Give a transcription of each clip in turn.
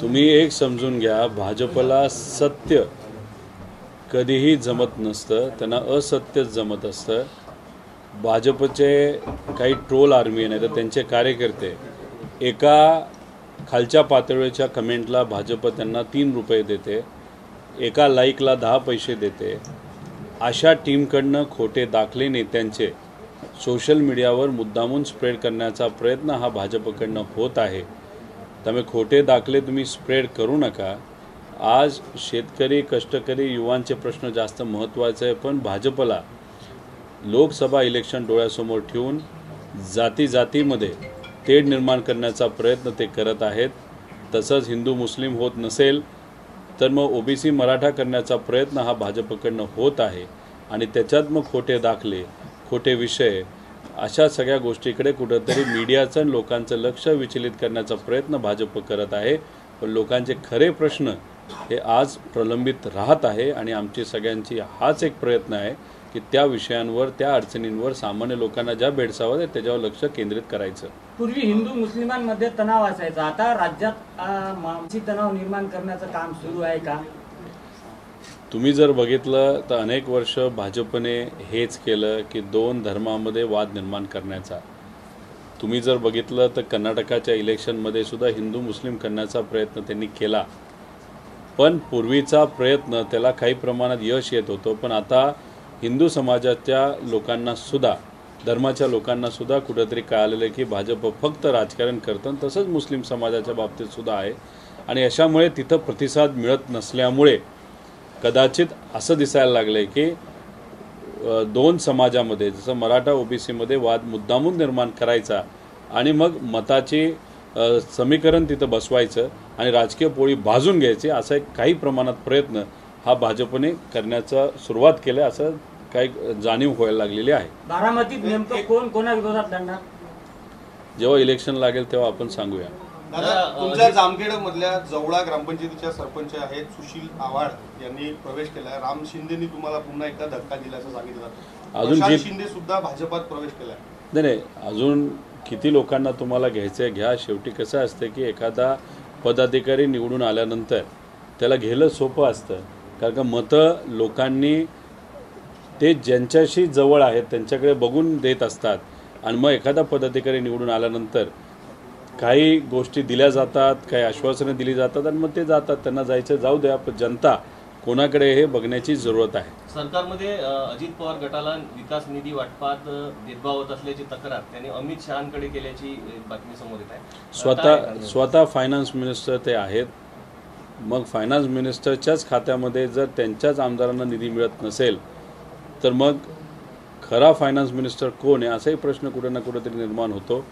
तुम्ही एक समजून घ्या, भाजपला सत्य कधीही जमत नसतं, त्यांना असत्यच जमत असतं। भाजपचे काही ट्रोल आर्मी नाही तर त्यांचे कार्यकर्ते एका खालच्या पातळीच्या कमेंटला भाजप त्यांना 3 रुपये देते, एका लाईकला 10 पैसे देते। अशा टीमकडनं खोटे दाखले नेत्यांचे सोशल मीडियावर मुद्दामून स्प्रेड करण्याचा प्रयत्न हा भाजपकडनं होत आहे। त्यामुळे खोटे दाखले तुम्ही स्प्रेड करू नका। आज शेतकरी, कष्टकरी, युवांचे प्रश्न जास्त महत्त्वाचे आहे, पण भाजपला लोकसभा इलेक्शन डोळ्यासमोर ठेवून जातीमध्ये तेढ निर्माण करण्याचा प्रयत्न ते करत आहेत। तसंच हिंदू मुस्लिम होत नसेल तर मग ओबीसी मराठा करण्याचा प्रयत्न हा भाजपकडनं होत आहे आणि त्याच्यात मग खोटे दाखले, खोटे विषय, अशा सगळ्या गोष्टीकडे कुठेतरी मीडियाचं आणि लोकांचं लक्ष विचलित करण्याचा प्रयत्न भाजप करत आहे। पण लोकांचे खरे प्रश्न हे आज प्रलंबित राहत आहे आणि आमची सगळ्यांची हाच एक प्रयत्न आहे की त्या विषयांवर, त्या अडचणींवर सामान्य लोकांना ज्या भेडसावत आहेत त्याच्यावर लक्ष केंद्रित करायचं। पूर्वी हिंदू मुस्लिमांमध्ये तणाव असायचा, आता राज्यात मानसिक तणाव निर्माण करण्याचं काम सुरू आहे का? तुम्ही जर बघितलं तर अनेक वर्ष भाजपने हेच केलं की 2 धर्मामध्ये वाद निर्माण करण्याचा। तुम्ही जर बघितलं तर कर्नाटकाच्या इलेक्शनमध्ये सुद्धा हिंदू मुस्लिम करण्याचा प्रयत्न त्यांनी केला, पण पूर्वीचा प्रयत्न त्याला काही प्रमाणात यश येत होतं। पण आता हिंदू समाजाच्या लोकांना सुद्धा, धर्माच्या लोकांना सुद्धा कुठेतरी कळालेलं आहे की भाजप फक्त राजकारण करतं। तसंच मुस्लिम समाजाच्या बाबतीत सुद्धा आहे आणि अशामुळे तिथं प्रतिसाद मिळत नसल्यामुळे कदाचित असं दिसायला लागलंय की 2 समाजामध्ये, जसं मराठा ओबीसीमध्ये वाद मुद्दामून निर्माण करायचा आणि मग मताची समीकरण तिथं बसवायचं आणि राजकीय पोळी भाजून घ्यायची, असा एक काही प्रमाणात प्रयत्न हा भाजपने करण्याचा सुरुवात केला, असं काही जाणीव व्हायला लागलेली आहे। बारामतीत नेमकं कोण कोणा विरोधात लढणार? जेव्हा इलेक्शन लागेल तेव्हा आपण सांगूया। तुमच्या जामखेड मधल्या जवळा ग्रामपंचायतीच्या सरपंच आहेत सुशील आव्हाड यांनी प्रवेश केलाय। राम शिंदेनी तुम्हाला पुन्हा एकदा धक्का दिल्याचं सांगितलं जातं। अजून शिंदे सुद्धा भाजपात प्रवेश केलाय। नाही, अजून किती लोकांना तुम्हाला घ्यायचंय घ्या। शेवटी कसं असतं की एखादा पदाधिकारी निवडून आल्यानंतर त्याला घेणं सोपं असतं, कारण का मतं लोकांनी ते ज्यांच्याशी जवळ आहेत त्यांच्याकडे बघून देत असतात आणि मग एखादा पदाधिकारी निवडून आल्यानंतर काही गोष्टी दिल्या जातात, काही आश्वासनं दिली जातात आणि मग ते जातात, त्यांना जायचं जाऊ द्या। पण जनता कोणाकडे हे बघण्याची जरूरत आहे। सरकारमध्ये अजित पवार गटाला विकास निधी वाटपात भेदभाव होत असल्याची तक्रार त्यांनी अमित शहांकडे केल्याची बातमी समोर येत आहे। स्वतः फायनान्स मिनिस्टर ते आहेत, मग फायनान्स मिनिस्टरच्याच खात्यामध्ये जर त्यांच्याच आमदारांना निधी मिळत नसेल तर मग खरा फायनान्स मिनिस्टर कोण आहे असाही प्रश्न कुठे ना कुठेतरी निर्माण होतो।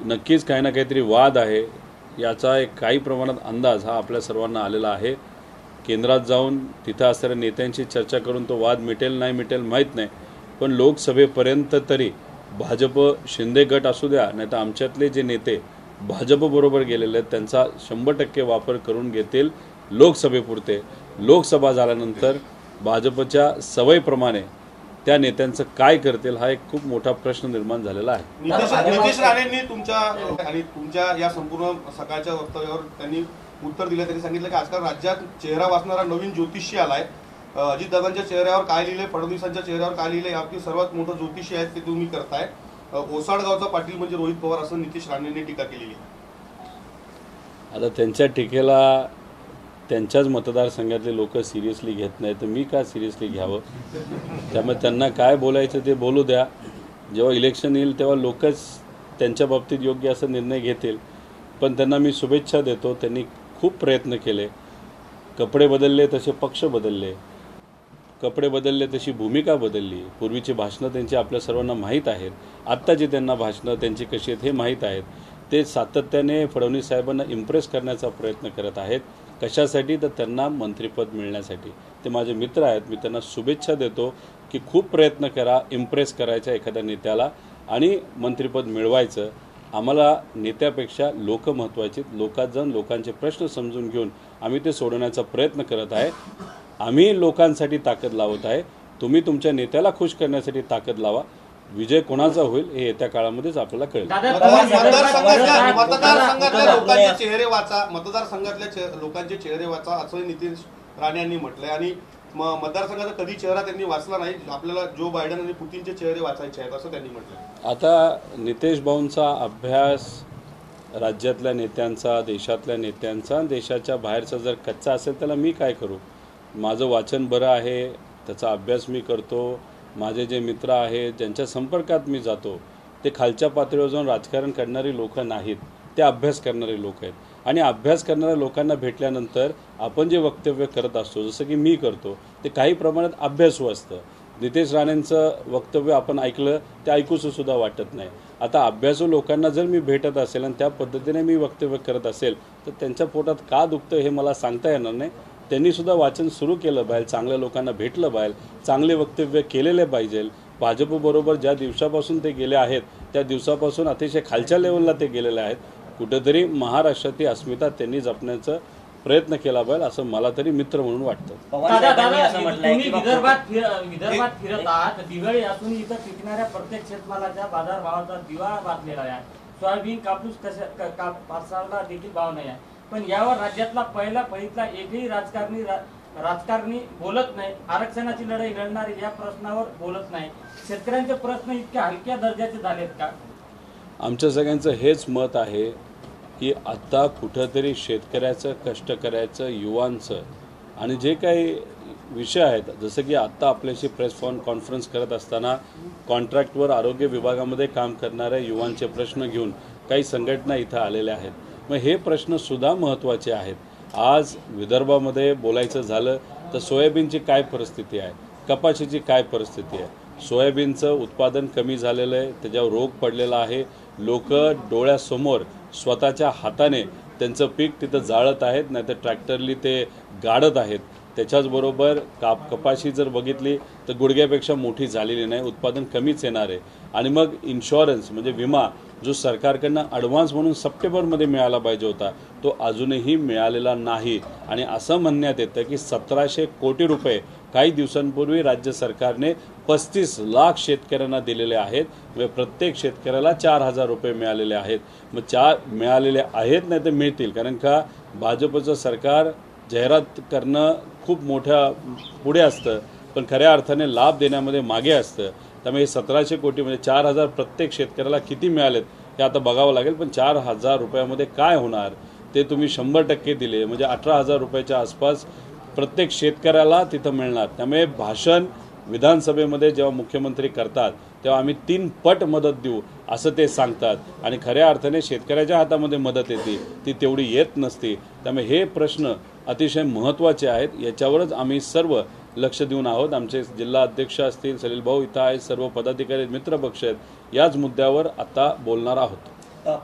नक्कीच काही ना काहीतरी वाद आहे, याचा एक काही प्रमाणात अंदाज हा आपल्या सर्वांना आलेला आहे। केंद्रात जाऊन तिथं असणाऱ्या नेत्यांशी चर्चा करून तो वाद मिटेल नाही मिटेल माहीत नाही, पण लोकसभेपर्यंत तरी भाजप शिंदे गट असू द्या नाही तर आमच्यातले जे नेते भाजपबरोबर गेलेले आहेत त्यांचा 100% वापर करून घेतील लोकसभेपुरते। लोकसभा झाल्यानंतर भाजपच्या सवयीप्रमाणे त्या नेत्यांचं काय करतील हा एक खूप मोठा प्रश्न निर्माण झालेला आहे। नितेश राणेंनी तुमच्या या संपूर्ण सकाळच्या वक्तव्यावर त्यांनी उत्तर दिलं। त्यांनी सांगितलं की आजकाल राज्यात चेहरा वाचणारा नवीन ज्योतिषी आलाय। अजितदादांच्या चेहऱ्यावर काय लिहिलंय, फडणवीसांच्या चेहऱ्यावर काय लिहिलंय, यापैकी सर्वात मोठं ज्योतिषी आहेत ते तुम्ही करताय। ओसाडगावचा पाटील म्हणजे रोहित पवार असं नितेश राणेंनी टीका केलेली आहे। आता त्यांच्या टीकेला त्यांच्याच मतदारसंघातले लोक सिरियसली घेत नाही तर मी का सिरियसली घ्यावं? त्यामुळे त्यांना काय बोलायचं ते बोलू द्या। जेव्हा इलेक्शन येईल तेव्हा लोकच त्यांच्या बाबतीत योग्य असा निर्णय घेतील। पण त्यांना मी शुभेच्छा देतो, त्यांनी खूप प्रयत्न केले, कपडे बदलले तसे पक्ष बदलले, कपडे बदलले तशी भूमिका बदलली। पूर्वीची भाषणं त्यांची आपल्या सर्वांना माहीत आहेत, आत्ताची त्यांना भाषणं त्यांची कशी आहेत हे माहीत आहेत। ते सातत्याने फडणवीस साहेबांना इम्प्रेस करण्याचा प्रयत्न करत आहेत। कशासाठी? तर त्यांना मंत्रिपद मिळण्यासाठी। ते माझे मित्र आहेत, मी त्यांना शुभेच्छा देतो की खूप प्रयत्न करा, इम्प्रेस करायचा एखाद्या नेत्याला आणि मंत्रिपद मिळवायचं। आम्हाला नेत्यापेक्षा लोक महत्त्वाचे, लोकात जाऊन लोकांचे प्रश्न समजून घेऊन आम्ही ते सोडवण्याचा प्रयत्न करत आहे। आम्ही लोकांसाठी ताकद लावत आहे, तुम्ही तुमच्या नेत्याला खुश करण्यासाठी ताकद लावा। विजय कोणाचा होईल हे येत्या काळामध्येच आपल्याला कळेल. दादा, मतदारसंघातल्या लोकांचे चेहरे वाचा, मतदारसंघातल्या लोकांचे चेहरे वाचा असं नितेश राणे यांनी म्हटलंय. आणि मतदारसंघाचा कधी चेहरा त्यांनी वाचला नाही. आपल्याला जो बायडन आणि पुतीनचे चेहरे वाचायचे आहेत असं त्यांनी म्हटलंय. आता नितेश भाऊंचा अभ्यास राज्यातल्या नेत्यांचा, देशातल्या नेत्यांचा, देशाच्या बाहेरचा जर कच्चा असेल त्याला मी काय करू. माझं वाचन बरं आहे, त्याचा अभ्यास मी करतो. माझे जे मित्र आहेत ज्यांच्या संपर्कात मी जातो ते खालच्या पातळीवर जाऊन राजकारण करणारी लोक नाहीत, ते अभ्यास करणारे लोक आहेत. आणि अभ्यास करणाऱ्या लोकांना भेटल्यानंतर आपण जे वक्तव्य करत असतो, जसं की मी करतो, ते काही प्रमाणात अभ्यासू असतं. नितेश राणेंचं वक्तव्य आपण ऐकलं ते ऐकूसं सुद्धा वाटत नाही. आता अभ्यासू लोकांना जर मी भेटत असेल आणि त्या पद्धतीने मी वक्तव्य करत असेल तर त्यांच्या पोटात का दुखतं हे मला सांगता येणार नाही. त्यांनी सुद्धा वाचन सुरू केलं पाहिजे, चांगल्या लोकांना भेटलं पाहिजे, चांगले वक्तव्य केलेले पाहिजे. भाजपबरोबर ज्या दिवसापासून ते गेले आहेत त्या दिवसापासून अतिशय खालच्या लेवलला ते गेलेले आहेत. कुठेतरी महाराष्ट्राची अस्मिता त्यांनी जपण्याचा प्रयत्न केला पाहिजे असं मला तरी मित्र म्हणून वाटतं. तुम्ही विदर्भात फिरत आहात. दिवाळी असून इथं पिकणाऱ्या प्रत्येक शेतमालाच्या बाजारभावाचा दिवा बांधलेला आहे. सोयाबीन, कापूस कापसाला देखील भाव नाही आहे. पण यावर राज्यातला पहिला एकही राजकारणी बोलत नाही. आरक्षणाची लढाई लढणारे या प्रश्नावर बोलत नाही. शेतकऱ्यांचे प्रश्न इतक्या हलक्या दर्जाचे झालेत का? आमच्या सगळ्यांचं हेच मत आहे की आता कुठंतरी शेतकऱ्याचं, कष्टकऱ्याचं, युवांचं आणि जे काही विषय आहेत, जसं की आत्ता आपल्याशी प्रेस कॉन्फरन्स करत असताना कॉन्ट्रॅक्टवर आरोग्य विभागामध्ये काम करणाऱ्या युवांचे प्रश्न घेऊन काही संघटना इथं आलेल्या आहेत. मग हे प्रश्नसुद्धा महत्त्वाचे आहेत. आज विदर्भामध्ये बोलायचं झालं तर सोयाबीनची काय परिस्थिती आहे, कपाशीची काय परिस्थिती आहे. सोयाबीनचं उत्पादन कमी झालेलं आहे, त्याच्यावर रोग पडलेला आहे. लोक डोळ्यासमोर स्वतःच्या हाताने त्यांचं पीक तिथं जाळत आहेत, नाही तर ट्रॅक्टरली ते गाडत आहेत. त्याच्याचबरोबर कपाशी जर बघितली तर गुडघ्यापेक्षा मोठी झालेली नाही, उत्पादन कमीच येणार आहे. आणि मग इन्शुरन्स म्हणजे विमा जो सरकारकडनं ॲडव्हान्स म्हणून सप्टेंबरमध्ये मिळाला पाहिजे होता तो अजूनही मिळालेला नाही. आणि असं म्हणण्यात येतं की 1700 कोटी रुपये काही दिवसांपूर्वी राज्य सरकारने 35 लाख शेतकऱ्यांना दिलेले आहेत. म्हणजे प्रत्येक शेतकऱ्याला 4000 रुपये मिळालेले आहेत. मग मिळालेले आहेत नाही तर मिळतील, कारण का भाजपचं सरकार जाहिरात करणं खूप मोठ्या पुढे असतं पण खऱ्या अर्थाने लाभ देण्यामध्ये मागे असतं. त्यामुळे 1700 कोटी म्हणजे 4000 प्रत्येक शेतकऱ्याला किती मिळालेत हे आता बघावं लागेल. पण 4000 रुपयामध्ये काय होणार ते तुम्ही 100% दिले म्हणजे 18,000 रुपयाच्या आसपास प्रत्येक शेतकऱ्याला तिथं मिळणार. त्यामुळे भाषण विधानसभेमध्ये जेव्हा मुख्यमंत्री करतात तेव्हा आम्ही 3 पट मदत देऊ असं ते सांगतात आणि खऱ्या अर्थाने शेतकऱ्याच्या हातामध्ये मदत येते ती तेवढी येत नसते. त्यामुळे हे प्रश्न अतिशय महत्त्वाचे आहेत. याच्यावरच आम्ही सर्व लक्ष देऊन आहोत. आमचे जिल्हा अध्यक्ष असतील, सलील भाऊ इथं आहेत, सर्व पदाधिकारी मित्रपक्ष आहेत, याच मुद्द्यावर आता बोलणार आहोत.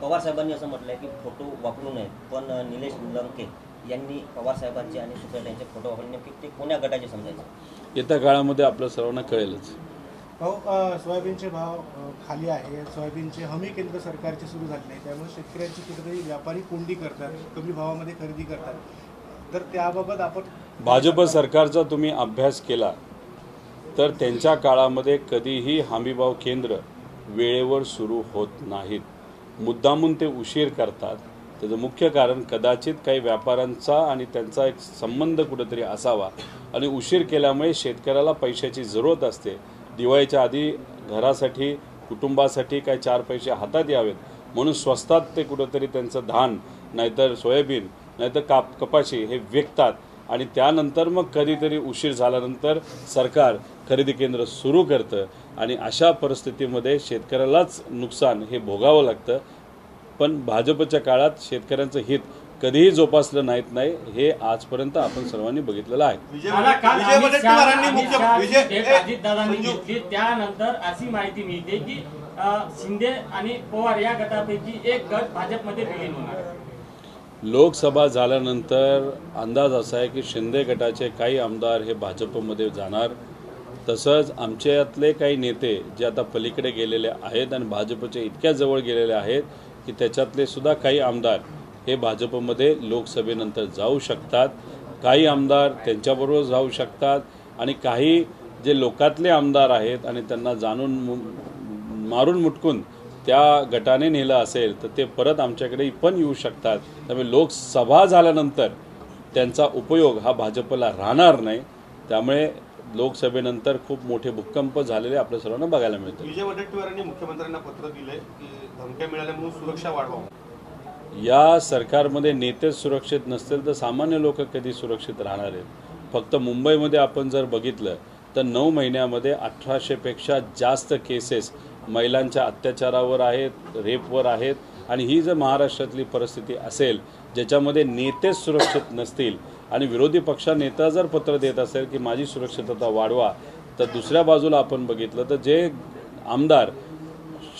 पवार साहेबांनी असं म्हटलंय की फोटो वापरू नयेत, पण निलेश लंके यांनी पवार साहेबांचे आणि सुप्रिया यांचे फोटो वापरले, नेमके ते कोण्या गटाचे समजायचे? येत्या काळामध्ये आपल्या सर्वांना कळेलच. सोयाबीनचे भाव खाली आहे, सोयाबीनचे हमी केंद्र सरकारचे सुरू झाले नाही, त्यामुळे शेतकऱ्यांची कुठेतरी व्यापारी कोंडी करतात, कमी भावामध्ये खरेदी करतात. तर त्याबाबत आपण भाजप सरकारचा तुम्ही अभ्यास केला तर त्यांच्या काळामध्ये कधीही हमीभाव केंद्र वेळेवर सुरू होत नाहीत. मुद्दामून ते उशीर करतात. त्याचं मुख्य कारण कदाचित काही व्यापाऱ्यांचा आणि त्यांचा एक संबंध कुठेतरी असावा आणि उशीर केल्यामुळे शेतकऱ्याला पैशाची जरूरत असते. दिवाळीच्या आधी घरासाठी, कुटुंबासाठी काही 4 पैसे हातात यावेत म्हणून स्वस्तात ते कुठेतरी त्यांचं धान नाहीतर सोयाबीन नाहीतर कपाशी हे विकतात आणि त्यानंतर मग कधीतरी उशीर झाल्यानंतर सरकार खरेदी केंद्र सुरू करतं आणि अशा परिस्थितीमध्ये शेतकऱ्यालाच नुकसान हे भोगावं लागतं. पण भाजपच्या काळात शेतकऱ्यांचं हित कधीही जोपासलं नाही हे आजपर्यंत आपण सर्वांनी बघितलेलं आहे. अजितदादांनी घेतली त्यानंतर अशी माहिती मिळते की शिंदे आणि पवार या गटापैकी एक गट भाजपमध्ये विलीन होणार. लोकसभा झाल्यानंतर अंदाज असा आहे की शिंदे गटाचे काही आमदार हे भाजपमध्ये जाणार. तसंच आमच्यातले काही नेते जे आता पलीकडे गेलेले आहेत आणि भाजपच्या इतक्या जवळ गेलेले आहेत की त्याच्यातले सुद्धा काही आमदार हे भाजपमध्ये लोकसभेनंतर जाऊ शकतात. काही आमदार त्यांच्याबरोबर जाऊ शकतात आणि काही जे लोकातले आमदार आहेत आणि त्यांना जाणून मारून मुटकून त्या गटाने नेलं असेल तर ते परत आमच्याकडे पण येऊ शकतात. त्यामुळे लोकसभा झाल्यानंतर त्यांचा उपयोग हा भाजपला राहणार नाही. त्यामुळे लोकसभेनंतर खूप मोठे भूकंप झालेले आपल्या सर्वांना बघायला मिळतात. विजय वडेट्टीवारांनी मुख्यमंत्र्यांना पत्र दिले की धमक्या मिळाल्या म्हणून सुरक्षा वाढवा. या सरकारमध्ये नेते सुरक्षित नसतील तर सामान्य लोक कधी सुरक्षित राहणार आहेत. फक्त मुंबईमध्ये आपण जर बघितलं तर 9 महिन्यामध्ये 1800पेक्षा जास्त केसेस महिलांच्या अत्याचारावर आहेत, रेपवर आहेत. आणि ही जर महाराष्ट्रातली परिस्थिती असेल ज्याच्यामध्ये नेतेच सुरक्षित नसतील आणि विरोधी पक्ष नेता जर पत्र देत असेल की माझी सुरक्षितता वाढवा, तर दुसऱ्या बाजूला आपण बघितलं तर जे आमदार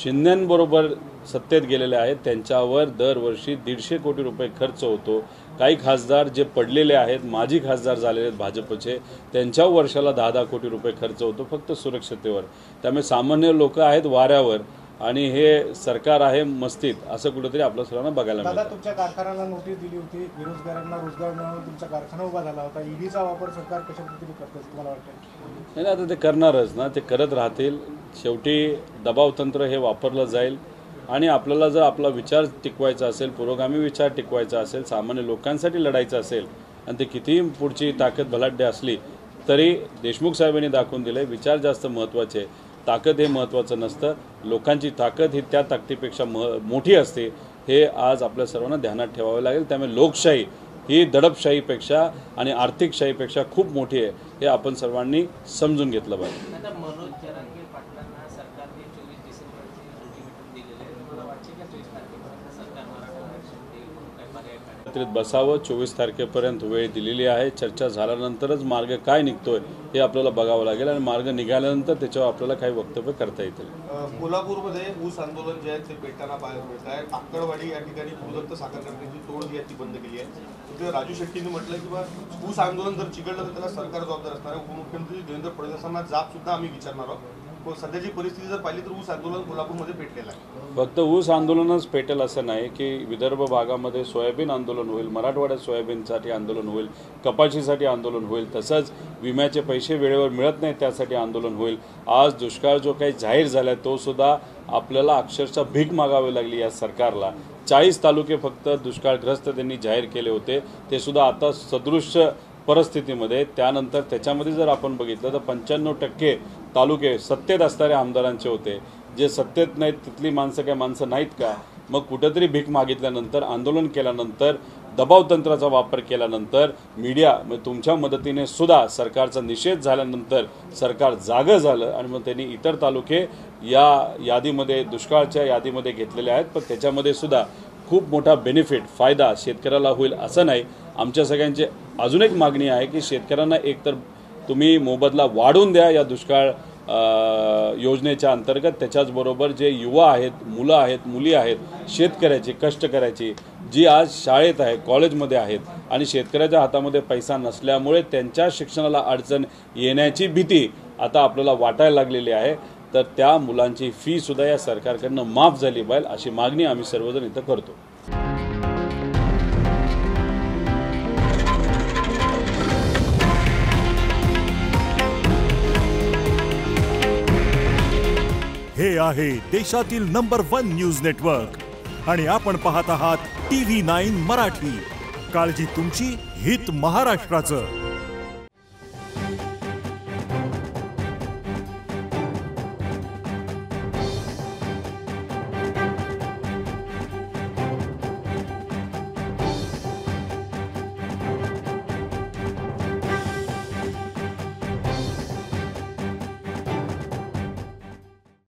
शिंदेंबरोबर सत्तेत गेलेले आहेत त्यांच्यावर दरवर्षी 150 कोटी रुपये खर्च होतो. काही खासदार जे पडलेले आहेत, माजी खासदार झालेले आहेत भाजपचे, त्यांच्यावर वर्षाला 10-10 कोटी रुपये खर्च होतो फक्त सुरक्षतेवर. त्यामुळे सामान्य लोक आहेत वाऱ्यावर आणि हे सरकार आहे मस्तीत, असं कुठेतरी आपल्या सर्वांना बघायला दादा, मिळतं. तुमच्या कारखान्याला नोटीस दिली होती, बेरोजगारांना रोजगार मिळवून तुमचा कारखाना उभा झाला होता. ईडीचा वापर सरकार कशा पद्धतीने करतं तुम्हाला वाटतं? नाही, आता ते करणारच ना, ते करत राहतील. शेवटी दबावतंत्र हे वापरलं जाईल आणि आपल्याला जर आपला विचार टिकवायचा असेल, पुरोगामी विचार टिकवायचा असेल, सामान्य लोकांसाठी लढायचं असेल आणि ते कितीही पुढची ताकद बलाढ्य असली तरी देशमुख साहेबांनी दाखवून दिले विचार जास्त महत्त्वाचे, ताकद हे महत्त्वाचं नसतं. लोकांची ताकद ही त्या ताकदीपेक्षा मोठी असते, हे आज आपल्या सर्वांना ध्यानात ठेवावे लागेल. त्यामुळे लोकशाही ही दडपशाहीपेक्षा आणि आर्थिकशाहीपेक्षा खूप मोठी आहे, हे आपण सर्वांनी समजून घेतलं पाहिजे. मनोज जरांगे पाटलांना सरकारने 24 डिसेंबरचे अल्टिमेटम दिलेले आहे. तुम्हाला वाटते का 24 तारखेपर्यंत सरकार मराठा आरक्षण देईल म्हणून काय पर्याय काढेल? एकत्रित बसावं, 24 तारखेपर्यंत वेळ दिलेली आहे. चर्चा झाल्यानंतरच मार्ग काय निघतोय हे आपल्याला बघावं लागेल आणि मार्ग निघाल्यानंतर त्याच्यावर आपल्याला काही वक्तव्य करता येतील. कोल्हापूरमध्ये ऊस आंदोलन जे आहे ते पेटताना पाहायला मिळत आहे. आक्कडवाडी या ठिकाणी गुरुदत्त साखर कारखान्याची तोड जी आहे ती बंद केली आहे. तिथे राजू शेट्टींनी म्हटलं की बा ऊस आंदोलन जर चिघळलं तर त्याला सरकार जबाबदार असणार आहे. उपमुख्यमंत्री देवेंद्र फडणवीसांना जाब सुद्धा आम्ही विचारणार आहोत. सध्याची परिस्थिती जर पाहिली तर ऊस आंदोलन कोल्हापूरमध्ये पेटलेलं आहे. फक्त ऊस आंदोलनच पेटेल असं नाही की विदर्भ भागामध्ये सोयाबीन आंदोलन होईल, मराठवाड्यात सोयाबीनसाठी आंदोलन होईल, कपाशीसाठी आंदोलन होईल, तसंच विम्याचे पैसे वेळेवर मिळत नाहीत त्यासाठी आंदोलन होईल. आज दुष्काळ जो काही जाहीर झाला आहे तो सुद्धा आपल्याला अक्षरशः भीक मागावी लागली या सरकारला. 40 तालुके फक्त दुष्काळग्रस्त त्यांनी जाहीर केले होते, ते सुद्धा आता सदृश्य परिस्थितीमध्ये. त्यानंतर त्याच्यामध्ये जर आपण बघितलं तर 95% तालुके सत्तेत असणाऱ्या आमदारांचे होते. जे सत्तेत नाहीत तिथली माणसं काय माणसं नाहीत का? मग कुठेतरी भीक मागितल्यानंतर, आंदोलन केल्यानंतर, दबावतंत्राचा वापर केल्यानंतर, मीडिया तुमच्या मदतीने सुद्धा सरकारचा निषेध झाल्यानंतर सरकार जागं झालं आणि मग त्यांनी इतर तालुके या यादीमध्ये, दुष्काळच्या यादीमध्ये घेतलेले आहेत. पण त्याच्यामध्ये सुद्धा खूप मोठा बेनिफिट, फायदा शेतकऱ्याला होईल असं नाही. आमच्या सगळ्यांची अजून एक मागणी आहे की शेतकऱ्यांना एकतर तुम्ही मोबदला वाढवून द्या या दुष्काळ योजनेच्या अंतर्गत. त्याच्याचबरोबर जे युवा आहेत, मुलं आहेत, मुली आहेत, शेतकऱ्याची, कष्टकऱ्याची, जी आज शाळेत आहे, कॉलेजमध्ये आहेत आणि शेतकऱ्याच्या हातामध्ये पैसा नसल्यामुळे त्यांच्या शिक्षणाला अडचण येण्याची भीती आता आपल्याला वाटायला लागलेली आहे. तर त्या मुलांची फी सुद्धा या सरकारकडनं माफ झाली पाहिजे अशी मागणी आम्ही सर्वजण इथं करतो. हे आहे देशातील नंबर 1 न्यूज नेटवर्क आणि आपण पाहत आहात TV9 मराठी. काळजी तुमची, हित महाराष्ट्राचं.